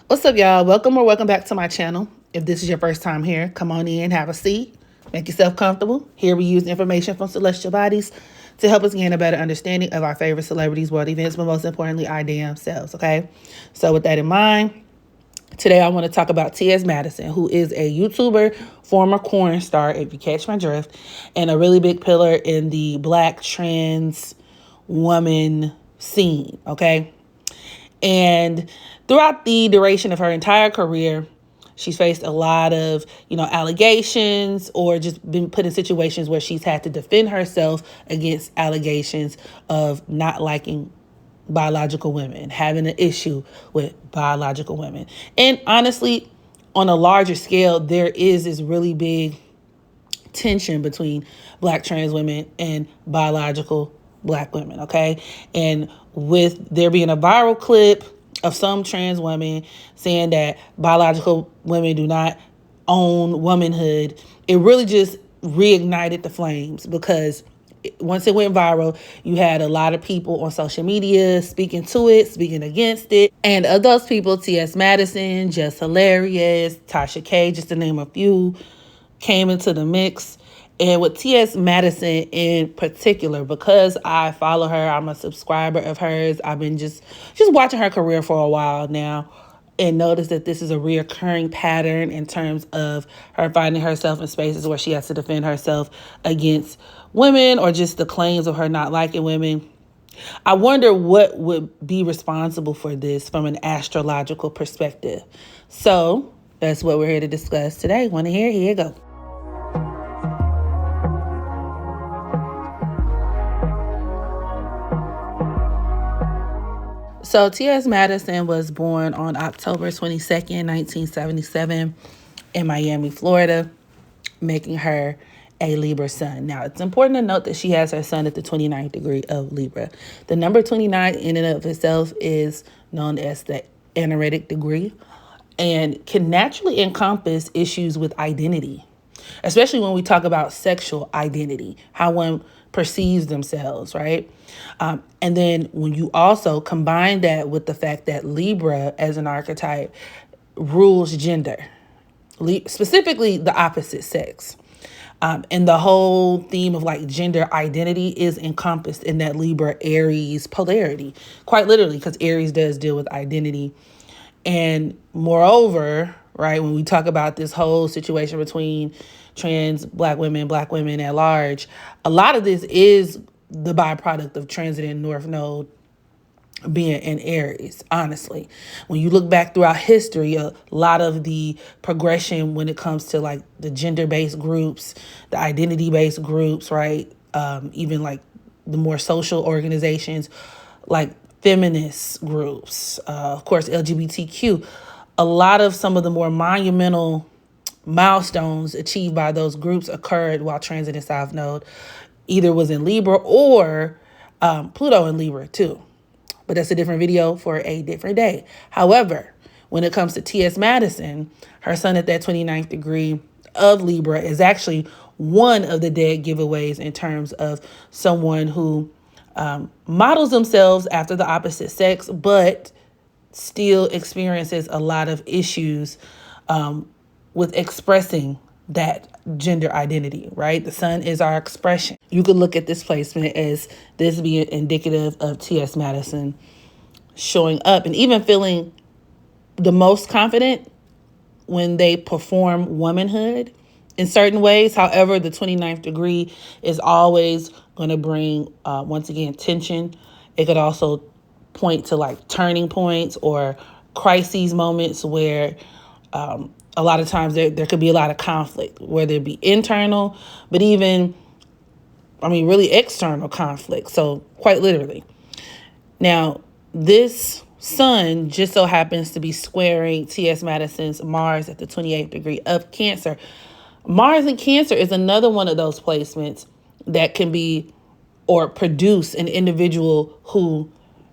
What's up, y'all? Welcome or welcome back to my channel. If this is your first time here, come on in, have a seat, make yourself comfortable. Here we use information from celestial bodies to help us gain a better understanding of our favorite celebrities, world events, but most importantly, our damn selves, okay? So with that in mind, today I want to talk about T.S. Madison, who is a YouTuber, former porn star, if you catch my drift, and a really big pillar in the Black trans woman scene, okay? And throughout the duration of her entire career, she's faced a lot of, allegations or just been put in situations where she's had to defend herself against allegations of not liking biological women, having an issue with biological women. And honestly, on a larger scale, there is this really big tension between Black trans women and biological Black women, okay? And with there being a viral clip of some trans women saying that biological women do not own womanhood, it really just reignited the flames because once it went viral, you had a lot of people on social media speaking to it, speaking against it. And of those people, T.S. Madison, Just Hilarious, Tasha K, just to name a few, came into the mix. And with T.S. Madison in particular, because I follow her, I'm a subscriber of hers. I've been just watching her career for a while now and notice that this is a reoccurring pattern in terms of her finding herself in spaces where she has to defend herself against women or just the claims of her not liking women. I wonder what would be responsible for this from an astrological perspective. So that's what we're here to discuss today. Want to hear? Here you go. So T.S. Madison was born on October 22nd, 1977 in Miami, Florida, making her a Libra sun. Now, it's important to note that she has her sun at the 29th degree of Libra. The number 29 in and of itself is known as the anaretic degree and can naturally encompass issues with identity, especially when we talk about sexual identity, how one perceives themselves, right? And then when you also combine that with the fact that Libra as an archetype rules gender, specifically the opposite sex. And the whole theme of like gender identity is encompassed in that Libra Aries polarity, quite literally, because Aries does deal with identity. And moreover, right, when we talk about this whole situation between trans Black women at large, a lot of this is the byproduct of transiting North Node being in Aries, honestly. When you look back throughout history, a lot of the progression when it comes to like the gender-based groups, the identity-based groups, right? Even like the more social organizations, like feminist groups, of course, LGBTQ, a lot of some of the more monumental milestones achieved by those groups occurred while transiting South Node, either was in Libra or Pluto in Libra too. But that's a different video for a different day. However, when it comes to T.S. Madison, her sun at that 29th degree of Libra is actually one of the dead giveaways in terms of someone who models themselves after the opposite sex, but still experiences a lot of issues with expressing that gender identity, right? The sun is our expression. You could look at this placement as this being indicative of T.S. Madison showing up and even feeling the most confident when they perform womanhood in certain ways. However, the 29th degree is always going to bring, once again, tension. It could also point to like turning points or crises moments where a lot of times there could be a lot of conflict, whether it be internal, but even, really external conflict. So quite literally. Now, this sun just so happens to be squaring T.S. Madison's Mars at the 28th degree of Cancer. Mars in Cancer is another one of those placements that can be or produce an individual who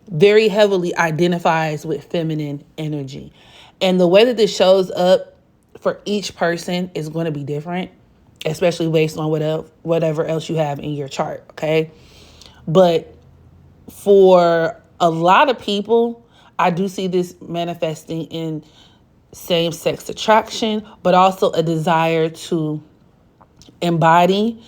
very heavily identifies with feminine energy. And the way that this shows up for each person is going to be different, especially based on whatever else you have in your chart, okay? But for a lot of people, I do see this manifesting in same-sex attraction, but also a desire to embody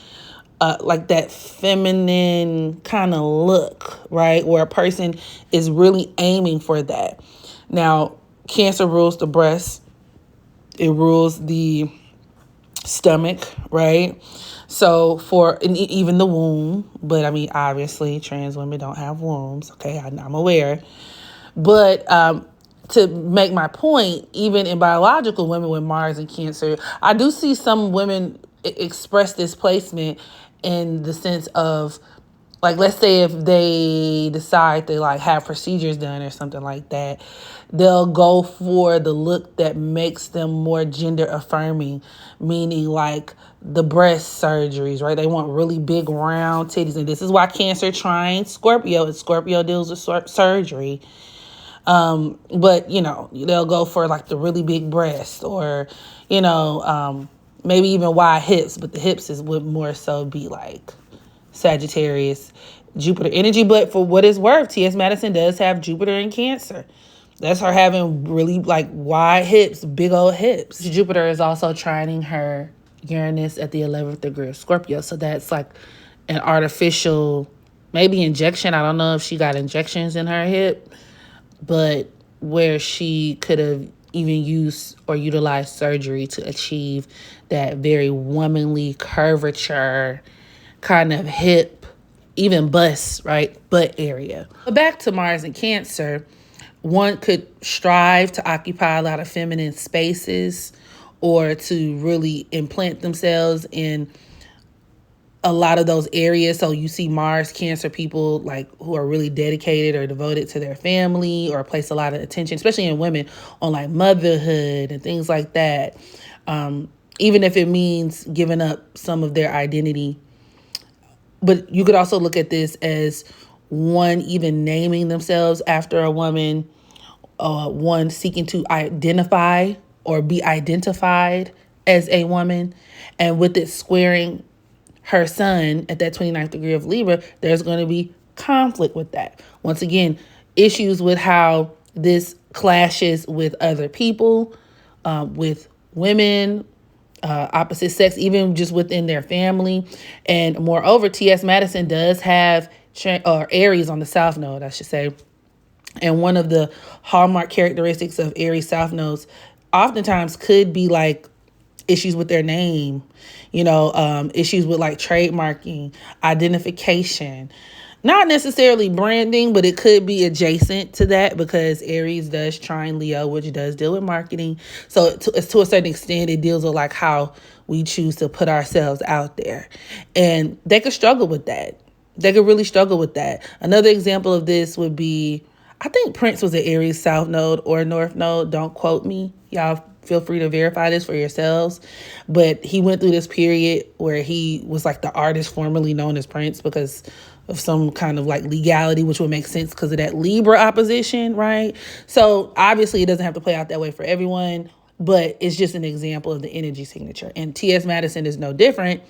like that feminine kind of look, right? Where a person is really aiming for that. Now, Cancer rules the breast. It rules the stomach, right? So even the womb, but I mean, obviously trans women don't have wombs. Okay, I'm aware. But to make my point, even in biological women with Mars and Cancer, I do see some women express this placement in the sense of, like, let's say if they decide to like have procedures done or something like that, they'll go for the look that makes them more gender affirming, meaning like the breast surgeries, right? They want really big round titties. And this is why Cancer trines Scorpio, and Scorpio deals with surgery. But they'll go for like the really big breasts, or maybe even wide hips, but the hips would more so be like Sagittarius, Jupiter energy. But for what it's worth, T.S. Madison does have Jupiter in Cancer. That's her having really like wide hips, big old hips. Jupiter is also trining her Uranus at the 11th degree of Scorpio. So that's like an artificial, maybe injection. I don't know if she got injections in her hip, but where she could have even used or utilized surgery to achieve that very womanly curvature kind of hip, even bust, right? Butt area. But back to Mars and Cancer, one could strive to occupy a lot of feminine spaces or to really implant themselves in a lot of those areas. So you see Mars Cancer people like who are really dedicated or devoted to their family, or place a lot of attention, especially in women, on like motherhood and things like that. Even if it means giving up some of their identity. But you could also look at this as one even naming themselves after a woman, one seeking to identify or be identified as a woman. And with it squaring her sun at that 29th degree of Libra, there's going to be conflict with that. Once again, issues with how this clashes with other people, with women, opposite sex, even just within their family. And moreover, T.S. Madison does have Aries on the South Node, I should say. And one of the hallmark characteristics of Aries South Nodes oftentimes could be like issues with their name, issues with like trademarking, identification, not necessarily branding, but it could be adjacent to that, because Aries does trine Leo, which does deal with marketing. So to a certain extent, it deals with like how we choose to put ourselves out there. And they could struggle with that. They could really struggle with that. Another example of this would be, I think Prince was an Aries South Node or North Node. Don't quote me. Y'all feel free to verify this for yourselves. But he went through this period where he was like the artist formerly known as Prince because of some kind of like legality, which would make sense because of that Libra opposition, right? So obviously it doesn't have to play out that way for everyone, but it's just an example of the energy signature. And T.S. Madison is no different.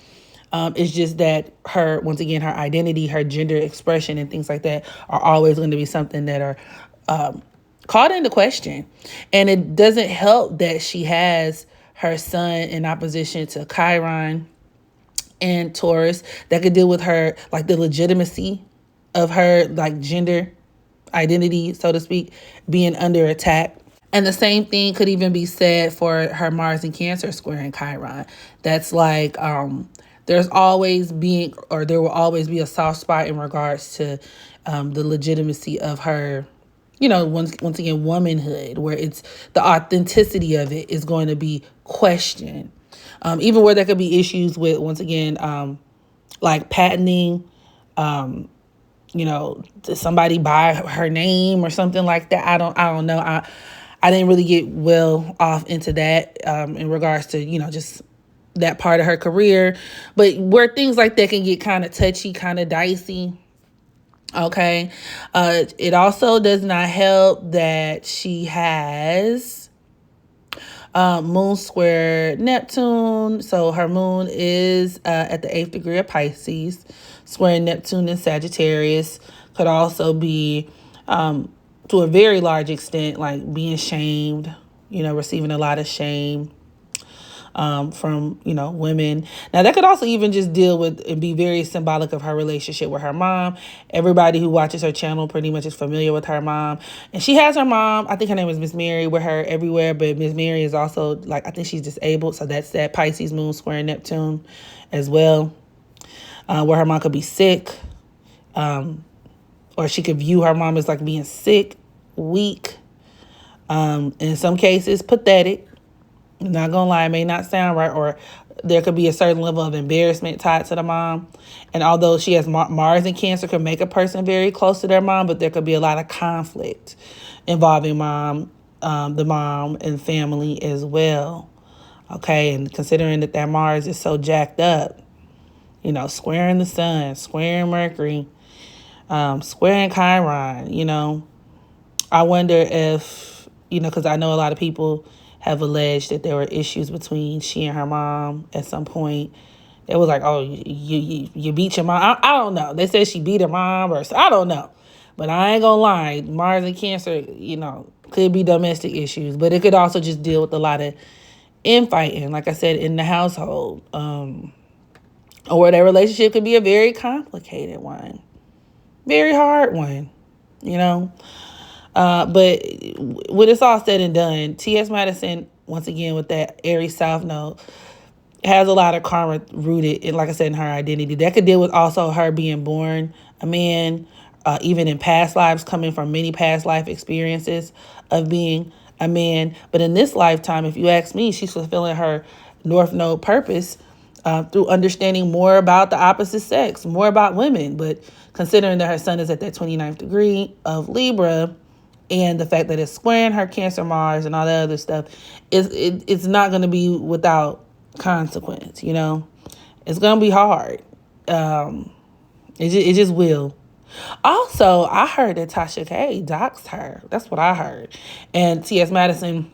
It's just that once again, her identity, her gender expression and things like that are always going to be something that are called into question. And it doesn't help that she has her sun in opposition to Chiron and Taurus that could deal with her, like the legitimacy of her like gender identity, so to speak, being under attack. And the same thing could even be said for her Mars and Cancer squaring Chiron. That's like, there will always be a soft spot in regards to the legitimacy of her, once again, womanhood, where it's the authenticity of it is going to be questioned. Even where there could be issues with, once again, like patenting, does somebody buy her name or something like that? I don't know. I didn't really get well off into that in regards to, just that part of her career. But where things like that can get kind of touchy, kind of dicey. Okay. It also does not help that she has moon square Neptune. So her moon is at the 8th degree of Pisces, squaring Neptune in Sagittarius. Could also be to a very large extent, like being shamed, receiving a lot of shame from, women. Now, that could also even just deal with and be very symbolic of her relationship with her mom. Everybody who watches her channel pretty much is familiar with her mom. And she has her mom, I think her name is Miss Mary, with her everywhere. But Miss Mary is also, I think she's disabled. So that's that Pisces moon square Neptune as well, where her mom could be sick. Or she could view her mom as being sick, weak, in some cases pathetic. I'm not gonna lie, it may not sound right, or there could be a certain level of embarrassment tied to the mom. And although she has Mars in Cancer, could make a person very close to their mom, but there could be a lot of conflict involving the mom and family as well. Okay, and considering that Mars is so jacked up, squaring the sun, squaring Mercury, squaring Chiron, I wonder if, because I know a lot of people have alleged that there were issues between she and her mom at some point. It was like, oh, you beat your mom. I don't know. They said she beat her mom, or I don't know. But I ain't gonna lie, Mars and Cancer, could be domestic issues, but it could also just deal with a lot of infighting, like I said, in the household, or their relationship could be a very complicated one, very hard one, But when it's all said and done, T.S. Madison, once again, with that Aries South Node, has a lot of karma rooted in, like I said, in her identity. That could deal with also her being born a man, even in past lives, coming from many past life experiences of being a man. But in this lifetime, if you ask me, she's fulfilling her North Node purpose through understanding more about the opposite sex, more about women. But considering that her sun is at that 29th degree of Libra, and the fact that it's squaring her Cancer Mars and all that other stuff, it's not going to be without consequence, It's going to be hard. It just will. Also, I heard that Tasha K doxed her. That's what I heard. And T.S. Madison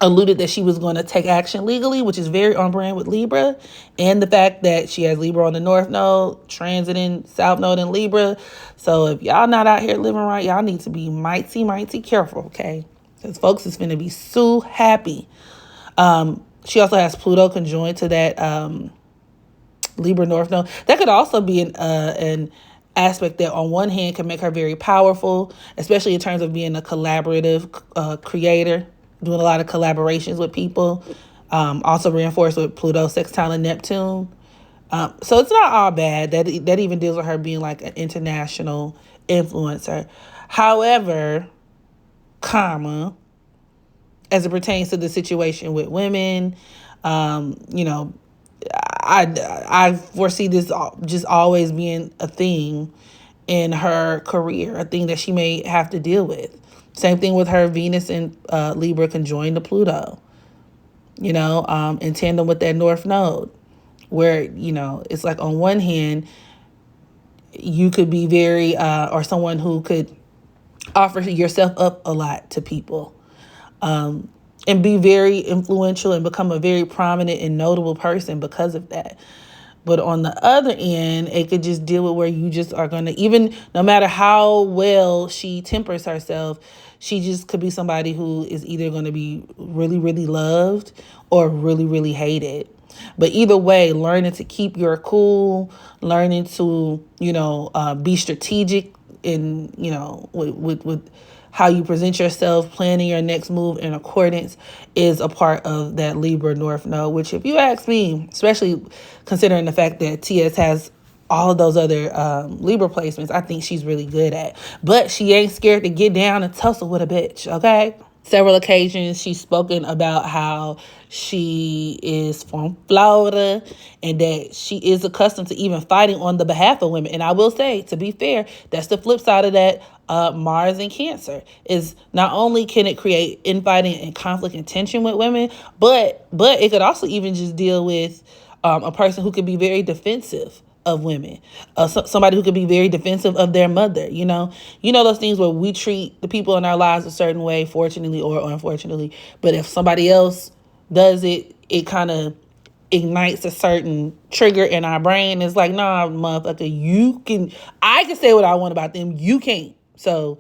alluded that she was going to take action legally, which is very on brand with Libra, and the fact that she has Libra on the North Node, transiting South Node in Libra. So if y'all not out here living right, y'all need to be mighty careful, okay? Because folks is finna be so happy. She also has Pluto conjoined to that Libra North Node. That could also be an aspect that on one hand can make her very powerful, especially in terms of being a collaborative creator, doing a lot of collaborations with people. Also reinforced with Pluto, sextile, and Neptune. So it's not all bad. That even deals with her being like an international influencer. However, as it pertains to the situation with women, I foresee this just always being a thing in her career, a thing that she may have to deal with. Same thing with her Venus and Libra conjoined to Pluto, in tandem with that North Node, where, it's like on one hand, you could be very, or someone who could offer yourself up a lot to people, and be very influential and become a very prominent and notable person because of that. But on the other end, it could just deal with where you just are going to, even no matter how well she tempers herself, she just could be somebody who is either going to be really, really loved or really, really hated. But either way, learning to keep your cool, learning to, be strategic in, with how you present yourself, planning your next move in accordance is a part of that Libra North Node, which if you ask me, especially considering the fact that TS has all of those other Libra placements, I think she's really good at. But she ain't scared to get down and tussle with a bitch, okay? Several occasions she's spoken about how she is from Florida and that she is accustomed to even fighting on the behalf of women. And I will say, to be fair, that's the flip side of that Mars and Cancer, is not only can it create infighting and conflict and tension with women, but it could also even just deal with a person who could be very defensive of women, somebody who could be very defensive of their mother, those things where we treat the people in our lives a certain way, fortunately or unfortunately. But if somebody else does it, it kind of ignites a certain trigger in our brain. It's like, nah, motherfucker, I can say what I want about them. You can't. So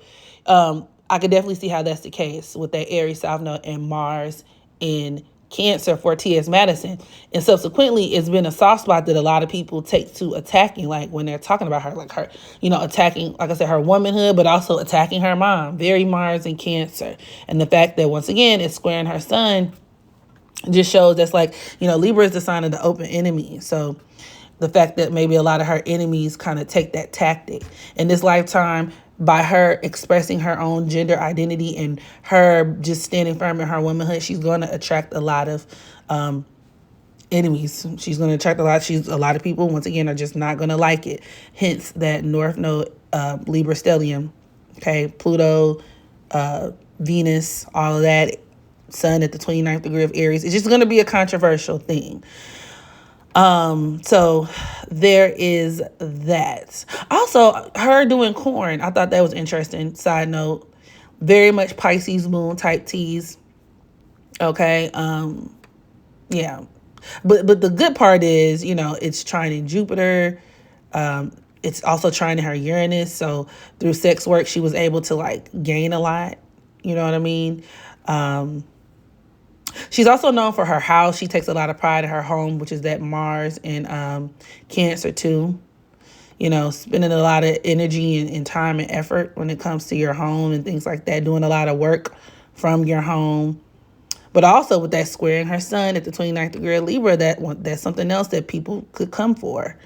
I could definitely see how that's the case with that Aries South Node and Mars in Cancer for T.S. Madison. And subsequently, it's been a soft spot that a lot of people take to attacking, like when they're talking about her, like her, attacking, like I said, her womanhood, but also attacking her mom. Very Mars in Cancer. And the fact that, once again, it's squaring her sun just shows that's like, Libra is the sign of the open enemy. So the fact that maybe a lot of her enemies kind of take that tactic in this lifetime, by her expressing her own gender identity and her just standing firm in her womanhood, she's going to attract a lot of enemies. She's going to attract a lot of people, once again, are just not going to like it. Hence that North Node, Libra stellium, okay, Pluto, Venus, all of that, Sun at the 29th degree of Aries. It's just going to be a controversial thing. So there is that. Also, her doing corn, I thought that was interesting. Side note, very much Pisces moon type teas. Okay. Yeah. But the good part is, it's trining Jupiter. It's also trining her Uranus. So through sex work, she was able to like gain a lot. You know what I mean? She's also known for her house. She takes a lot of pride in her home, which is that Mars and Cancer too. Spending a lot of energy and time and effort when it comes to your home and things like that, doing a lot of work from your home. But also with that squaring her sun at the 29th degree of Libra, that's something else that people could come for.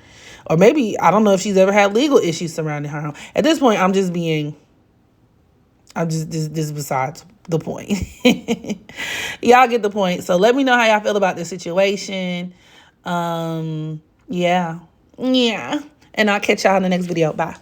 Or maybe, I don't know if she's ever had legal issues surrounding her home. At this point, this is besides the point. Y'all get the point. So let me know how y'all feel about this situation. Yeah. And I'll catch y'all in the next video. Bye.